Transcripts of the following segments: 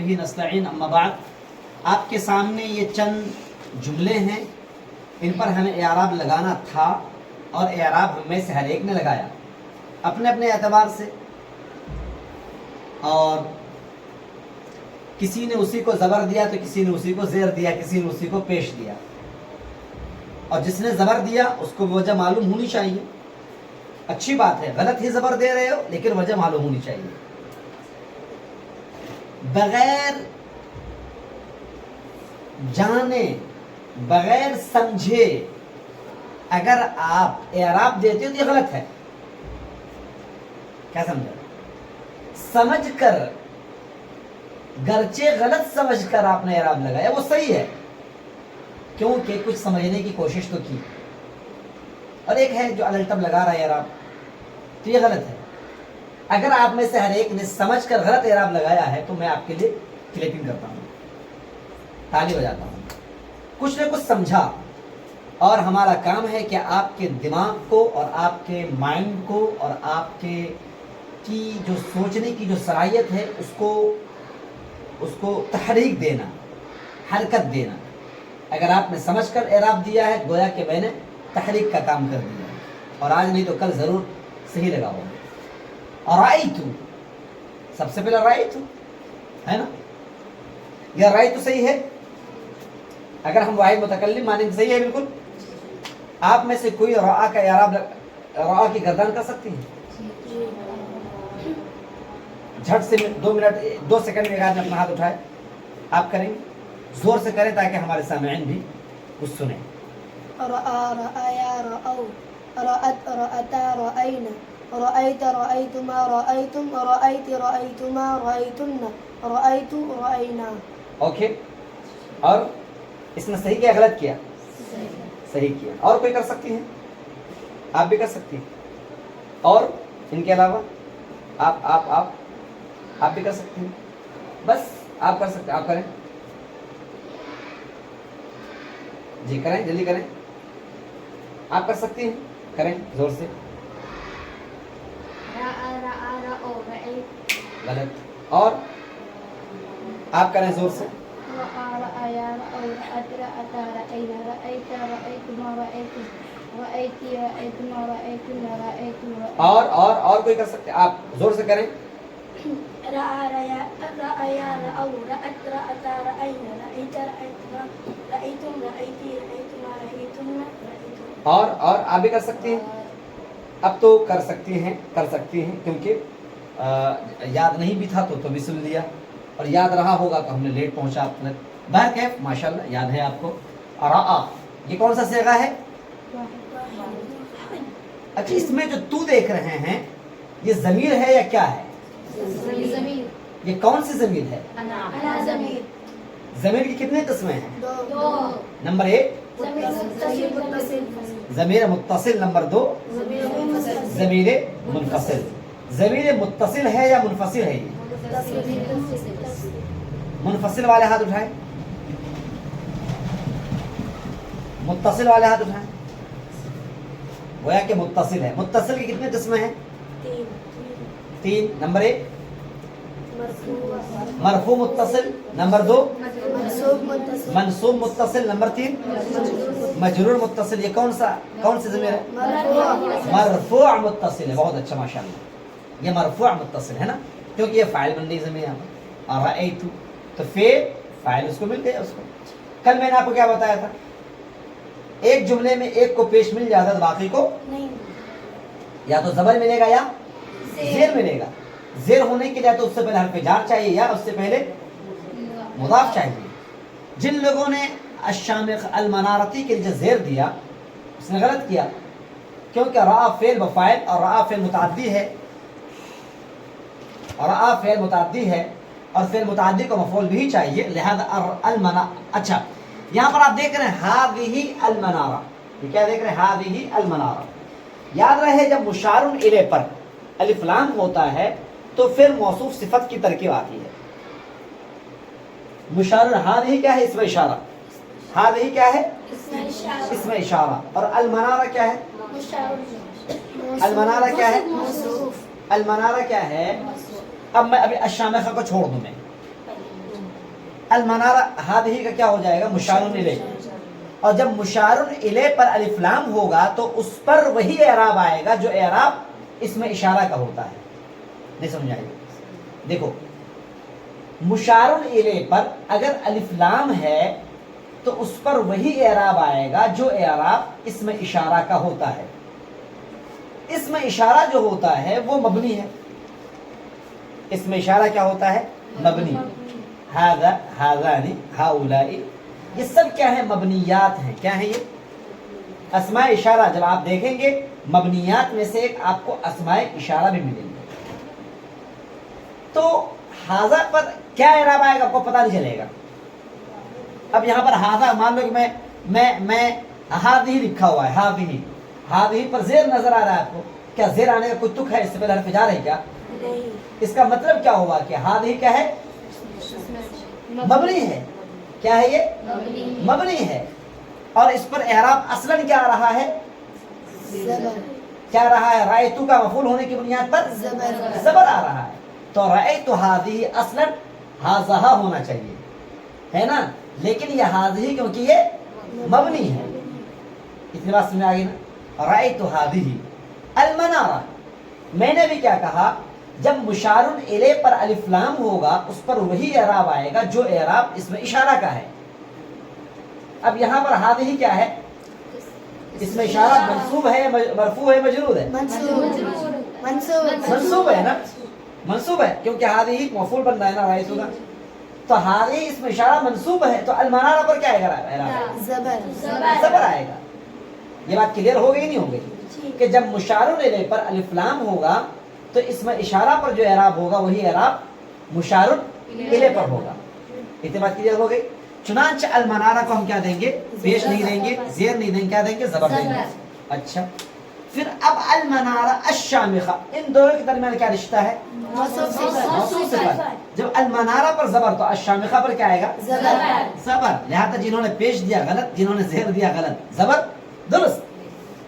وبه نستعین اما بعد. آپ کے سامنے یہ چند جملے ہیں، ان پر ہمیں اعراب لگانا تھا اور اعراب ہم میں سے ہر ایک نے لگایا اپنے اپنے اعتبار سے، اور کسی نے اسی کو زبر دیا تو کسی نے اسی کو زیر دیا، کسی نے اسی کو پیش دیا، اور جس نے زبر دیا اس کو وجہ معلوم ہونی چاہیے. اچھی بات ہے، غلط ہی زبر دے رہے ہو لیکن وجہ معلوم ہونی چاہیے. بغیر جانے بغیر سمجھے اگر آپ اعراب دیتے ہو تو یہ غلط ہے. کیا سمجھا؟ سمجھ کر، گرچہ غلط سمجھ کر آپ نے اعراب لگایا وہ صحیح ہے، کیونکہ کچھ سمجھنے کی کوشش تو کی. اور ایک ہے جو الٹم لگا رہا ہے اعراب، تو یہ غلط ہے. اگر آپ میں سے ہر ایک نے سمجھ کر غلط اعراب لگایا ہے تو میں آپ کے لیے کلیپنگ کرتا ہوں، تالی بجاتا ہوں. کچھ نے کچھ سمجھا، اور ہمارا کام ہے کہ آپ کے دماغ کو اور آپ کے مائنڈ کو اور آپ کے کی جو سوچنے کی جو صلاحیت ہے اس کو تحریک دینا، حرکت دینا. اگر آپ نے سمجھ کر اعراب دیا ہے گویا کہ میں نے تحریک کا کام کر دیا ہے، اور آج نہیں تو کل ضرور صحیح لگا ہوگا. رأیتو، سب سے پہلے رأیتو ہے نا، یا رأیتو صحیح ہے. اگر ہم واحد متکلم مانیں گے صحیح ہے بالکل. آپ میں سے کوئی رأى کا اعراب، رأى کی گردان کر سکتی ہیں؟ جھٹ سے 2 سیکنڈ میں ایک آدمی اپنا ہاتھ اٹھائے. آپ کریں گے؟ زور سے کریں تاکہ ہمارے سامعین بھی کچھ سنیں. رأى رأيا رأوا رأت رأتا رأينا رأيت رأيتما رأيتم رأيت رأيتما رأيتن رأيت رأينا. اوکے، اور اس نے صحیح کیا غلط کیا؟ صحیح کیا. اور کوئی کر سکتی ہیں؟ آپ بھی کر سکتی ہیں. اور ان کے علاوہ آپ بھی کر سکتے ہیں. بس آپ کر سکتے ہیں، آپ کریں. جی کریں، جلدی کریں. آپ کر سکتی ہیں، کریں زور سے. غلط. اور آپ کریں زور سے. اور کوئی کر سکتے ہیں؟ آپ زور سے کریں. اور آپ بھی کر سکتی ہیں. اب تو کر سکتی ہیں کیونکہ یاد نہیں بھی تھا تو بھی سن لیا، اور یاد رہا ہوگا تو ہم نے لیٹ پہنچا. بہرکیف ماشاءاللہ یاد ہے آپ کو. رأى یہ کون سا صیغہ ہے؟ اچھا، اس میں جو تو دیکھ رہے ہیں یہ ضمیر ہے یا کیا ہے؟ ضمیر. یہ کون سی ضمیر ہے؟ انا ضمیر. ضمیر کی کتنے قسمیں ہیں؟ 2. نمبر 1 ضمیر متصل، نمبر 2 ضمیر منفصل. ضمیر متصل ہے یا منفصل ہے؟ یہ منفصل والے ہاتھ اٹھائیں، متصل والے ہاتھ اٹھائیں. گویا کہ متصل ہے. متصل کی کتنے قسمیں ہیں؟ 3. نمبر 1 مرفوع متصل، نمبر 2 منصوب متصل، نمبر 3 مجرور متصل. یہ کون سی ضمیر ہے؟ مرفوع متصل ہے. بہت اچھا ماشاءاللہ، یہ مرفوع متصل ہے نا، کیونکہ یہ فاعل بن رہی ضمیر ہے. اور رأیت تو فاعل اس کو مل گیا. اس کو کل میں نے آپ کو کیا بتایا تھا؟ ایک جملے میں ایک کو پیش مل جاتا تو باقی کو یا تو زبر ملے گا یا زیر ملے گا. زیر ہونے کے لیے تو اس سے پہلے حرف جار چاہیے یا اس سے پہلے مضاف چاہیے. جن لوگوں نے الشامخ المنارتی کے لیے زیر دیا اس نے غلط کیا، کیونکہ رأى فعل بفاعل اور رأى فعل متعدی ہے، اور رأى فعل متعدی ہے اور فعل متعدی کو مفعول بھی چاہیے. لہذا اچھا یہاں پر آپ دیکھ رہے ہیں ہذہ المنارہ. یہ کیا دیکھ رہے ہیں؟ ہذہ المنارہ. یاد رہے جب مشار الیہ پر الف لام ہوتا ہے تو پھر موصوف صفت کی ترکیب آتی ہے. مشار ہذہ کیا ہے؟ اسم اشارہ. ہذہ کیا ہے؟ اسم اشارہ. اور المنارہ کیا ہے؟ المنارہ کیا ہے؟ المنارہ کیا ہے؟ اب میں ابھی الشامخہ کو چھوڑ دوں. میں المنارہ ہادہی کا کیا ہو جائے گا؟ مشارن الیہ. اور جب مشارن الیہ پر الف لام ہوگا تو اس پر وہی اعراب آئے گا جو اعراب اس میں اشارہ کا ہوتا ہے. نہیں سمجھائیے؟ دیکھو مشارن الیہ پر اگر الف لام ہے تو اس پر وہی اعراب آئے گا جو اعراب اس میں اشارہ کا ہوتا ہے. اس میں اشارہ جو ہوتا ہے وہ مبنی ہے. اس میں اشارہ کیا ہوتا ہے؟ مبنی. ہذا ہذان ہؤلاء یہ سب کیا ہے؟ مبنیات ہیں. کیا ہے یہ؟ اسماء اشارہ. جب آپ دیکھیں گے مبنیات میں سے ایک آپ کو اسماء اشارہ بھی ملیں گے. تو ہذا پر کیا اعراب آئے گا آپ کو پتہ نہیں چلے گا. اب یہاں پر ہذا مان لو کہ میں ہذہ لکھا ہوا ہے. ہذہ پر زیر نظر آ رہا ہے آپ کو. کیا زیر آنے کا کوئی تک ہے؟ اس سے پہلے حرف جار ہے کیا؟ اس کا مطلب کیا ہوا کہ ہذہ کیا ہے؟ مبنی ہے. کیا ہے یہ؟ مبنی ہے. اور اس پر اعراب اصلاً کیا آ رہا ہے؟ زبر. کیا رہا ہے؟ رأیتو کا مفعول ہونے کی بنیاد پر زبر آ رہا ہے. تو رأیتو ہذہ اصلاً ہذہ ہونا چاہیے ہے نا. لیکن یہ ہذہ کیونکہ یہ مبنی ہے. اتنی بات سمجھ آ گئی نا. رأیتو ہذہ المنارہ. میں نے بھی کیا کہا؟ جب مشارن الیہ پر الف لام ہوگا اس پر وہی اعراب آئے گا جو اعراب اس میں اشارہ کا ہے. اب یہاں پر ہذہ کیا ہے؟ اس میں اشارہ منصوب ہے مرفوع ہے مجرور ہے؟ منصوب ہے نا. منصوب ہے کیونکہ ہذہ مفعول بن رہا ہے نا رأیتو کا. تو ہذہ اس میں اشارہ منصوب ہے تو المنارہ پر کیا آئے گا؟ اعراب زبر آئے گا. یہ بات کلیئر ہو گئی نہیں ہو گئی کہ جب مشارن الیہ پر الف لام ہوگا تو اس میں اشارہ پر جو اعراب ہوگا وہی اعراب مشارن الیہ پر ہوگا. اتنی بات کلیئر ہو گئی. چنانچہ المنارہ کو ہم کیا دیں گے؟ پیش نہیں دیں گے, زیر نہیں دیں گے, کیا دیں گے؟ زبر دیں گے. اچھا پھر اب المنارہ الشامخہ, ان دونوں کے درمیان کیا رشتہ ہے؟ موصوف صفت. جب المنارہ پر زبر تو الشامخہ پر کیا آئے گا؟ زبر. لہذا جنہوں نے پیش دیا غلط, جنہوں نے زیر دیا غلط. زبر درست,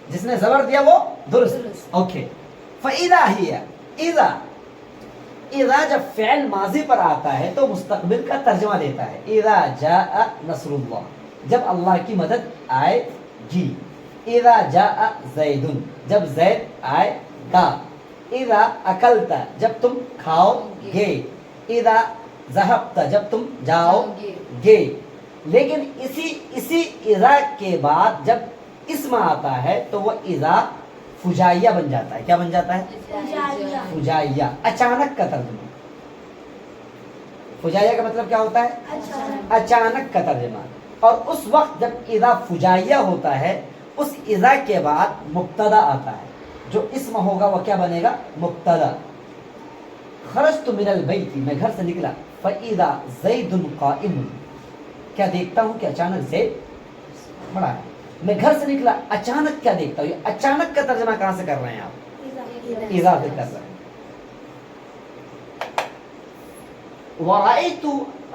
جس نے زبر دیا وہ درست. اوکے. فَإِذَا هِيَ اذا جب فعل ماضی پر آتا ہے تو مستقبل کا ترجمہ دیتا ہے. اذا جاء نصر اللہ, جب اللہ کی مدد آئے گی. اذا جاء زید, جب زید آئے گا. اذا اکلت, جب تم کھاؤ گے. اذا ذهبت, جب تم جاؤ گے. لیکن اسی اذا کے بعد جب اسم آتا ہے تو وہ اذا فجائیہ بن جاتا ہے. کیا بن جاتا ہے؟ فجائیہ, اچانک کا ترجمہ. فجائیہ کا مطلب کیا ہوتا ہے؟ اچانک کا ترجمہ. اور اس وقت جب اذا فجائیہ ہوتا ہے اس اذا کے بعد مبتدا آتا ہے. جو اسم ہوگا وہ کیا بنے گا؟ مبتدا. خرجت من البیت, میں گھر سے نکلا. فاذا زید قائم, کیا دیکھتا ہوں کہ اچانک زید کھڑا ہے. میں گھر سے نکلا, اچانک کیا دیکھتا ہوں؟ یہ اچانک کا ترجمہ کہاں سے کر رہے ہیں آپ؟ اذا سے کر رہے ہیں.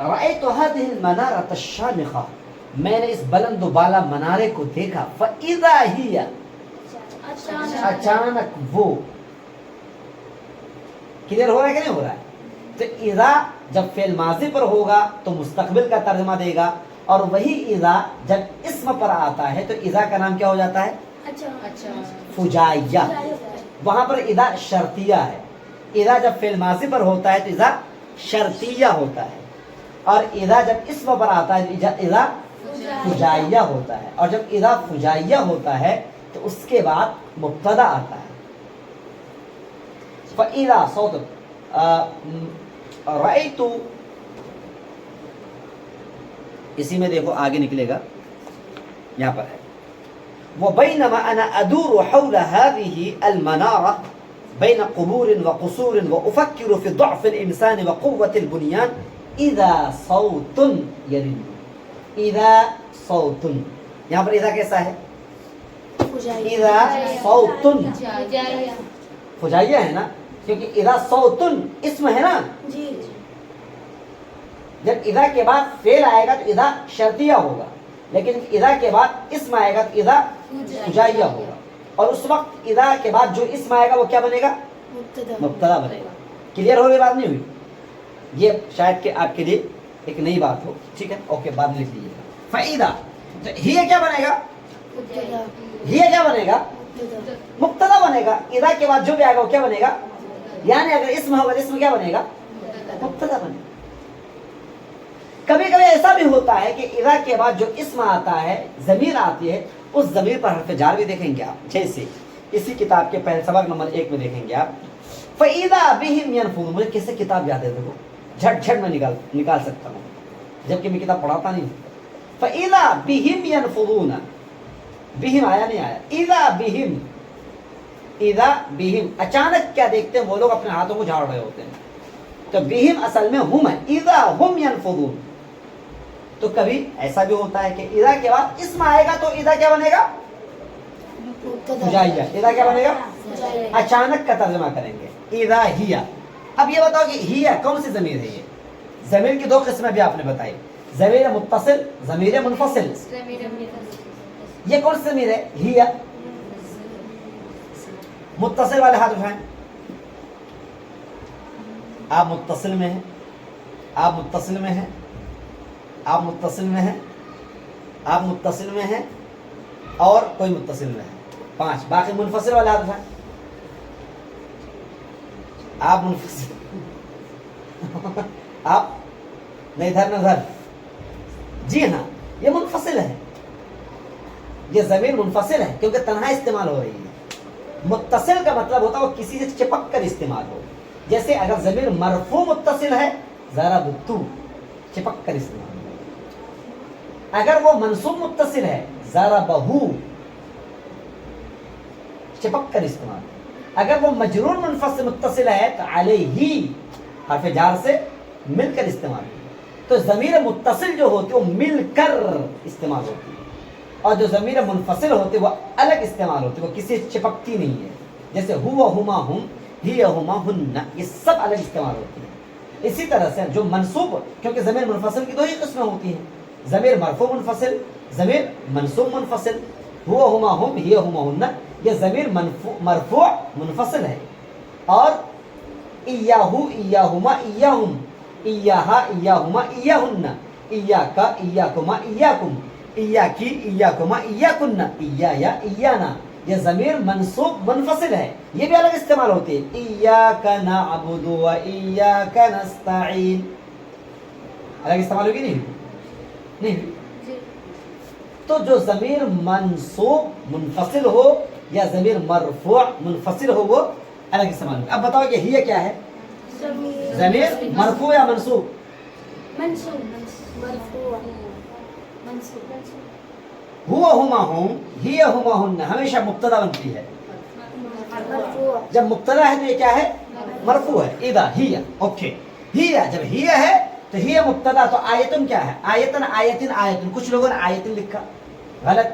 رأيت هذه المنارة الشامخة, میں نے اس بلند و بالا منارے کو دیکھا. فإذا هي, اچانک وہ. کلیئر ہو رہا ہے کہ نہیں ہو رہا ہے؟ تو اذا جب فعل ماضی پر ہوگا تو مستقبل کا ترجمہ دے گا, اور وہی اذا جب اسم پر آتا ہے تو اذا کا نام کیا ہو جاتا ہے؟ فجائیہ. وہاں پر اذا شرطیہ ہے. اذا جب فعل ماضی پر ہوتا ہے تو اذا شرطیہ ہوتا ہے, اور اذا جب اسم پر آتا ہے تو اذا فجائیہ ہوتا ہے. اور جب اذا فجائیہ ہوتا ہے تو اس کے بعد مبتدا آتا ہے. فإذا صوت رأيت, اسی میں دیکھو آگے نکلے گا, یہاں پر ہے. وَبَيْنَمَا أَنَا أَدُورُ حَوْلَ هَذِهِ الْمَنَارَةِ بَيْنَ قُبُورٍ وَقُصُورٍ وَأُفَكِّرُ فِي ضَعْفِ الْإِنسَانِ وَقُوَّةِ الْبُنْيَانِ إِذَا صَوْتٌ يَرِنُّ. إِذَا صَوْتٌ, یہاں پر اذا کیسا ہے؟ اذا صوتٌ, فجائیہ ہے نا, کیونکہ اذا صوتٌ اسم ہے نا. جب اذا کے بعد فعل آئے گا تو اذا شرطیہ ہوگا, لیکن اذا کے بعد اسم آئے گا تو اذا فجائیہ ہوگا. اور اس وقت اذا کے بعد جو اسم آئے گا وہ کیا بنے گا؟ مبتدا بنے گا. کلیئر ہو گئی بات نہیں ہوئی؟ یہ شاید کہ آپ کے لیے ایک نئی بات ہو, ٹھیک ہے, اوکے, بعد میں لکھ لیجیے گا. فَإِذَا, تو ہی کیا بنے گا, مبتدا ہی کیا بنے گا, مبتدا مبتدا بنے گا. اذا کے بعد جو بھی آئے گا وہ کیا بنے گا, یعنی اگر اسم ہوگا اسم کیا بنے گا, مبتدا بنے گا. کبھی کبھی ایسا بھی ہوتا ہے کہ اذا کے بعد جو اسم آتا ہے, ضمیر آتی ہے, اس ضمیر پر حرف جار بھی دیکھیں گے آپ. جیسے اسی کتاب کے پہلے سبق نمبر 1 میں دیکھیں گے آپ, فَإِذَا بِهِمْ يَنْفُذُونَ. مجھے کیسے کتاب یاد ہے, دیکھو جھٹ جھٹ میں نکال سکتا ہوں, جبکہ میں کتاب پڑھاتا نہیں. فَإِذَا بِهِمْ يَنْفُذُونَ, بِهِمْ آیا نہیں آیا, اِذَا بِهِمْ, اِذَا بِهِمْ, اچانک کیا دیکھتے ہیں وہ لوگ اپنے ہاتھوں کو جھاڑ رہے ہوتے ہیں, تو بِهِمْ اصل میں ہم ہے, اِذَا هُمْ يَنْفُذُونَ. تو کبھی ایسا بھی ہوتا ہے کہ اذا کے بعد اسم آئے گا تو اذا کیا بنے گا, مبتدا فجائیہ. اذا کیا بنے گا, فجائیہ. اچانک کا ترجمہ کریں گے, اذا ہی. اب یہ بتاؤ کہ ہی کون سی ضمیر ہے, یہ ضمیر کی 2 قسمیں بھی آپ نے بتائی, ضمیر متصل, ضمیر منفصل. یہ کون سی ضمیر ہے, ہی. متصل والے ہاتھ اٹھائیں. آپ متصل میں ہیں, آپ متصل میں ہیں, آپ متصل میں ہیں, آپ متصل میں ہیں, اور کوئی متصل میں ہے, 5. باقی منفصل والے ہاتھ اٹھائیں. آپ منفصل, آپ نہیں ادھر نہ ادھر. جی ہاں, یہ منفصل ہے, یہ ضمیر منفصل ہے کیونکہ تنہا استعمال ہو رہی ہے. متصل کا مطلب ہوتا ہے وہ کسی سے چپک کر استعمال ہو. جیسے اگر ضمیر مرفوع متصل ہے, ضربت, چپک کر استعمال ہو. اگر وہ منصوب متصل ہے, ضربہ, چپک کر استعمال. اگر وہ مجرور منفصل متصل ہے تو علیہ, حرف جار سے مل کر استعمال. تو ضمیر متصل جو ہوتی ہے وہ مل کر استعمال ہوتی ہے, اور جو ضمیر منفصل ہوتی ہے وہ الگ استعمال ہوتی ہے, وہ کسی سے چپکتی نہیں ہے. جیسے ہوا, ہما, ہم, ہی, ہما, ہن, یہ سب الگ استعمال ہوتی ہے. اسی طرح سے جو منصوب, کیونکہ ضمیر منفصل کی 2 ہی قسمیں ہوتی ہیں, ضمیر مرفوع منفصل, ضمیر منصوب منفصل. ہوا, ہما, ہم, ہی, ہما, ہن, یہ ضمیر مرفوع منفصل ہے. اور ایاہو, ایاہما, ایاہم, ایاہا, ایاہما, ایاہن, ایاکا, ایاکما, ایاکم, ایاکی, ایاکما, ایاکن, ایایا, ایانا, یہ ضمیر منصوب منفصل ہے, یہ بھی الگ استعمال ہوتی ہے. ایاک نعبد و ایاک نستعین, الگ استعمال ہوگی نہیں, نہیں. تو جو ضمیر منصوب منفصل ہو یا ضمیر مرفوع منفصل ہو وہ الگ استعمال ہوگی. اب بتاؤ کہ ہی کیا ہے, ضمیر مرفوع یا منصوب, منصوب مرفوع منصوب. ہوا, ہما, ہم, ہی, ہما, ہن ہمیشہ مبتدا بنتی ہے. مرفوع جب مبتدا ہے تو یہ کیا ہے, مرفوع ہے. اذا ہی, اوکے, ہی, جب ہی ہے تو ہی مبتدا, تو آیتن کیا ہے, آیتن, آیتن, آیتن. کچھ لوگوں نے آیتن لکھا, غلط.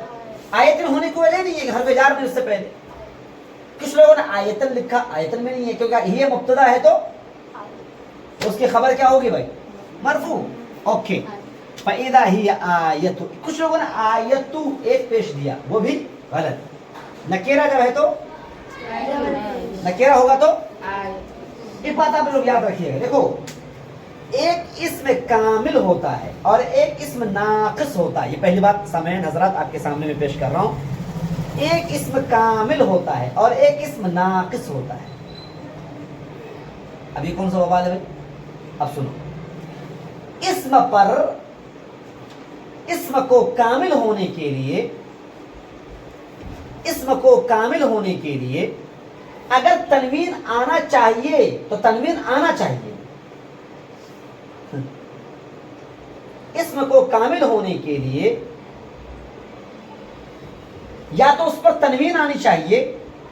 آیتن ہونے کو وجہ نہیں ہے کہ حرف جار میں اس سے پہلے. کچھ لوگوں نے آیتن لکھا, آیتن میں نہیں ہے کیونکہ ہی مبتدا ہے تو اس کی خبر کیا ہوگی بھائی, مرفوع. اوکے, فَإِذَا هِيَ آیَتُ. کچھ لوگوں نے آیتو ایک پیش دیا, وہ بھی غلط. نکیرہ جب ہے تو, نکیرہ ہوگا تو, ایک بات آپ لوگ یاد رکھیے گا. دیکھو, ایک اسم کامل ہوتا ہے اور ایک اسم ناقص ہوتا ہے. یہ پہلی بات سامعین حضرات آپ کے سامنے میں پیش کر رہا ہوں. ایک اسم کامل ہوتا ہے اور ایک اسم ناقص ہوتا ہے. اب یہ کون سا بوال ہے بھائی, اب سنو. اسم پر, اسم کو کامل ہونے کے لیے, اسم کو کامل ہونے کے لیے اگر تنوین آنا چاہیے تو تنوین آنا چاہیے. اسم کو کامل ہونے کے لیے یا تو اس پر تنوین آنی چاہیے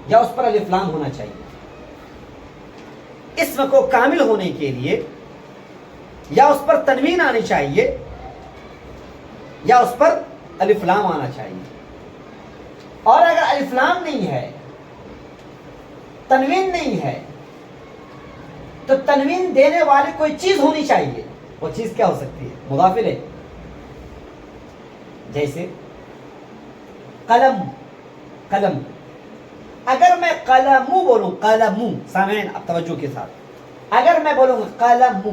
یا اس پر الف لام ہونا چاہیے. اسم کو کامل ہونے کے لیے یا اس پر تنوین آنی چاہیے یا اس پر الف لام آنا چاہیے. اور اگر الف لام نہیں ہے, تنوین نہیں ہے, تو تنوین دینے والی کوئی چیز ہونی چاہیے. وہ چیز کیا ہو سکتی ہے, مضاف الیہ. جیسے قلم, قلم. اگر میں قلمو بولوں, قلمو, سامعین اب توجہ کے ساتھ, اگر میں بولوں گا قلمو,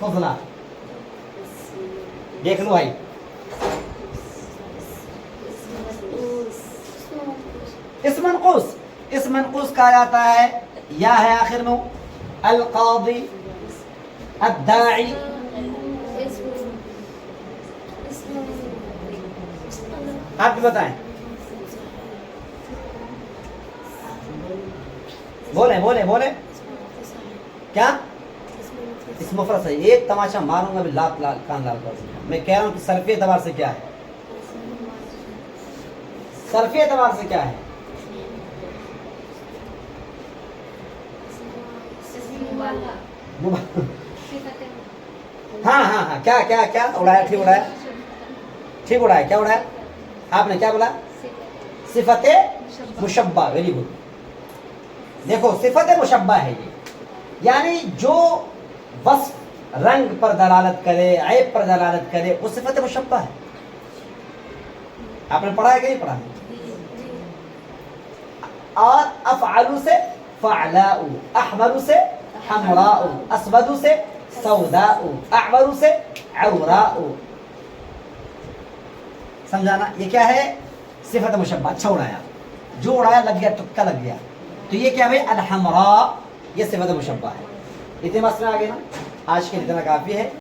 فضلا دیکھ لو بھائی اسم منقوص اسم منقوص کہا جاتا ہے یا ہے آخر میں القاضی الداعی آپ بھی بتائیں بولیں بولیں بولیں کیا اس مفرد سے ایک تماشا ماروں گا بھی لات لال کان لال کر دوں گا. میں کہہ رہا ہوں کہ صرفی اعتبار سے کیا ہے صرفی اعتبار سے کیا ہے ہاں ہاں ہاں کیا کیا کیا اڑایا ٹھیک اڑایا ٹھیک اڑایا کیا اڑایا آپ نے کیا بولا صفت مشبہ ویری گڈ دیکھو صفت مشبہ ہے یہ یعنی جو وصف رنگ پر دلالت کرے عیب پر دلالت کرے وہ صفت مشبہ ہے آپ نے پڑھا ہے کہ نہیں پڑھا اور افعلو سے فعلاء احمر سے حمراء اسود سے سوداء اعور سے عوراء سمجھانا یہ کیا ہے صفت مشبہ اچھا اڑایا جو اڑایا لگ گیا تکا لگ گیا تو یہ کیا ہے الحمراء یہ صفت مشبہ ہے اتنے مسئلہ آگے نا آج کے اتنا کافی ہے